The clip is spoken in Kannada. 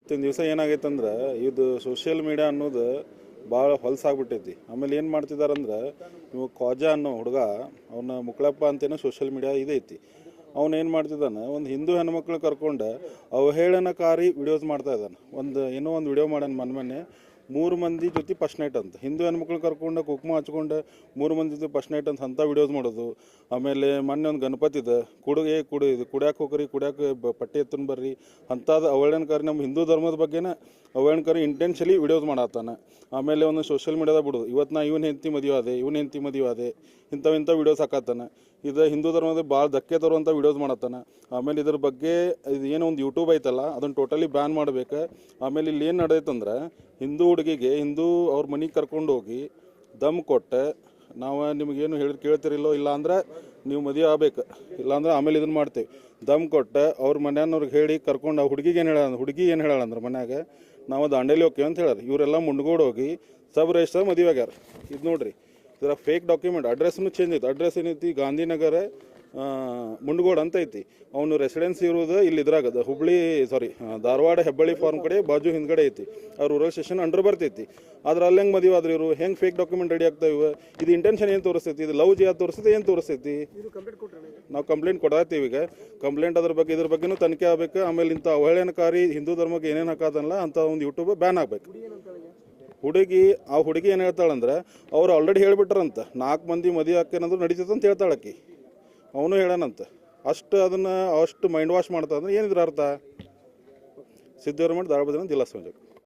ಇವತ್ತಿನ ದಿವಸ ಏನಾಗೈತಂದ್ರೆ ಇದು ಸೋಷಿಯಲ್ ಮೀಡಿಯಾ ಅನ್ನೋದು ಭಾಳ ಹೊಲಸಾಗ್ಬಿಟ್ಟೈತಿ. ಆಮೇಲೆ ಏನು ಮಾಡ್ತಿದಾರಂದ್ರೆ ಇವು ಖ್ವಾಜಾ ಅನ್ನೋ ಹುಡುಗ ಅವನ ಮುಕ್ಳಪ್ಪ ಅಂತೇನೋ ಸೋಷಿಯಲ್ ಮೀಡಿಯಾ ಇದೈತಿ. ಅವನೇನು ಮಾಡ್ತಿದ್ದಾನೆ, ಒಂದು ಹಿಂದೂ ಹೆಣ್ಮಕ್ಳು ಕರ್ಕೊಂಡು ಅವಹೇಳನಕಾರಿ ವಿಡಿಯೋಸ್ ಮಾಡ್ತಾ ಇದ್ದಾನೆ. ಏನೋ ಒಂದು ವಿಡಿಯೋ ಮಾಡ್ಯಾನ ಮೊನ್ನೆ 3 ಮಂದಿ ಜೊತೆ ಫಸ್ಟ್ ನೈಟ್ ಅಂತ, ಹಿಂದೂ ಹೆಣ್ಮಕ್ಳು ಕರ್ಕೊಂಡು ಕುಂಕುಮ ಹಚ್ಕೊಂಡು 3 ಮಂದಿ ಜೊತೆ ಫಸ್ಟ್ ನೈಟ್ ಅಂತ ವಿಡಿಯೋಸ್ ಮಾಡೋದು. ಆಮೇಲೆ ಮೊನ್ನೆ ಒಂದು ಗಣಪತಿ ಇದೆ, ಕುಡ್ಯಾಕೆ ಹೋಗ್ರಿ, ಕುಡ್ಯಾಕೆ ಪಟ್ಟಿ ಎತ್ತನ್ ಬರ್ರಿ ಅಂಥದ್ದು ಅವಹೇಳನಕಾರಿ ನಮ್ಮ ಹಿಂದೂ ಧರ್ಮದ ಬಗ್ಗೆನೇ ಅವಹೇಳನಕಾರಿ ಇಂಟೆನ್ಷಲಿ ವಿಡಿಯೋಸ್ ಮಾಡತ್ತಾನೆ. ಆಮೇಲೆ ಒಂದು ಸೋಷಿಯಲ್ ಮೀಡಿಯಾದಾಗ ಬಿಡೋದು, ಇವತ್ತು ನಾ ಇವನ ಹೆಂಡತಿ ಮದುವೆ ಆದೆ ಇಂಥ ವಿಡಿಯೋಸ್ ಹಾಕತ್ತಾನೆ. ಇದು ಹಿಂದೂ ಧರ್ಮದ ಭಾಳ ಧಕ್ಕೆ ತರುವಂಥ ವಿಡಿಯೋಸ್ ಮಾಡತ್ತಾನೆ. ಆಮೇಲೆ ಇದ್ರ ಬಗ್ಗೆ ಇದು ಏನೋ ಒಂದು ಯೂಟ್ಯೂಬ್ ಐತಲ್ಲ ಅದನ್ನು ಟೋಟಲಿ ಬ್ಯಾನ್ ಮಾಡ್ಬೇಕು. ಆಮೇಲೆ ಇಲ್ಲಿ ಏನು ನಡೆದೈತಂದ್ರೆ ಹಿಂದೂ ಹುಡುಗಿಗೆ ಅವ್ರ ಮನೆಗೆ ಕರ್ಕೊಂಡು ಹೋಗಿ ದಮ್ ಕೊಟ್ಟೆ, ನಾವು ನಿಮಗೇನು ಕೇಳ್ತಿರಿಲ್ಲೋ, ಇಲ್ಲ ಅಂದ್ರೆ ನೀವು ಮದುವೆ ಆಗ್ಬೇಕು, ಇಲ್ಲಾಂದ್ರೆ ಆಮೇಲೆ ಇದನ್ನು ಮಾಡ್ತೇವೆ ದಮ್ ಕೊಟ್ಟೆ ಅವ್ರ ಮನೆಯವ್ರಿಗೆ ಹೇಳಿ ಕರ್ಕೊಂಡು ಆ ಹುಡುಗಿ ಏನು ಹೇಳಂದ್ರೆ ಮನ್ಯಾಗ ನಾವು ದಾಂಡೇಲಿ ಹೋಗ್ತೀವಿ ಅಂತ ಹೇಳ್ಯಾರ. ಇವರೆಲ್ಲ ಮುಂಡ್ಗೋಡು ಹೋಗಿ ಸಬ್ ರಿಜಿಸ್ಟರ್ ಮದುವೆ ಆಗ್ಯಾರ. ಇದು ನೋಡ್ರಿ, ಇದರ ಫೇಕ್ ಡಾಕ್ಯುಮೆಂಟ್. ಅಡ್ರೆಸ್ನು ಚೇಂಜ್ ಐತಿ. ಅಡ್ರೆಸ್ ಏನೈತಿ, ಗಾಂಧಿನಗರ ಮುಂಡ್ಗೋಡು ಅಂತ ಐತಿ. ಅವನು ರೆಸಿಡೆನ್ಸಿ ಇರೋದು ಇಲ್ಲಿ ಇದ್ರಾಗದ ಧಾರವಾಡ ಹೆಬ್ಬಳ್ಳಿ ಫಾರ್ಮ್ ಕಡೆ ಬಾಜು ಹಿಂದ್ಗಡೆ ಐತಿ. ಅವ್ರ ರೂರಲ್ ಸ್ಟೇಷನ್ ಅಂಡರ್ ಬರ್ತೈತಿ. ಆದ್ರೆ ಅಲ್ಲಿ ಹೆಂಗೆ ಮದುವೆ ಆದ್ರೆ ಇವರು ಹೆಂಗೆ ಫೇಕ್ ಡಾಕ್ಯುಮೆಂಟ್ ರೆಡಿ ಆಗ್ತಾವೆ? ಇದು ಇಂಟೆನ್ಷನ್ ಏನು ತೋರಿಸ್ತೈತಿ? ಇದು ಲವ್ ಜಿಯಾದ ತೋರಿಸ್ತೈತಿ, ಏನು ತೋರಿಸ್ತೈತಿ? ನಾವು ಕಂಪ್ಲೇಂಟ್ ಕೊಡಾತೀವಿ ಈಗ. ಕಂಪ್ಲೇಂಟ್ ಇದ್ರ ಬಗ್ಗೆನೂ ತನಿಖೆ ಆಗ್ಬೇಕು. ಆಮೇಲೆ ಇಂಥ ಅವಹೇಳನಕಾರಿ ಹಿಂದೂ ಧರ್ಮಕ್ಕೆ ಏನೇನು ಹಾಕೋದಲ್ಲ ಅಂತ ಒಂದು ಯೂಟ್ಯೂಬ್ ಬ್ಯಾನ್ ಆಗ್ಬೇಕು. ಆ ಹುಡುಗಿ ಏನು ಹೇಳ್ತಾಳಂದ್ರೆ ಅವ್ರು ಆಲ್ರೆಡಿ ಹೇಳ್ಬಿಟ್ರಂತ 4 ಮಂದಿ ಮದುವೆ ಹಾಕೇನಂದ್ರೆ ನಡೀತೈತೆ ಅಂತ ಹೇಳ್ತಾಳಕ್ಕಿ. ಅವನು ಹೇಳೋಣಂತ. ಅಷ್ಟು ಮೈಂಡ್ ವಾಶ್ ಮಾಡ್ತಾ ಅಂದ್ರೆ ಏನಿದ್ರ ಅರ್ಥ? ಸಿದ್ದರಾಮಯ್ಯ ಧಾರವಾಡ ಜಿಲ್ಲಾ ಸಂಯೋಜಕ.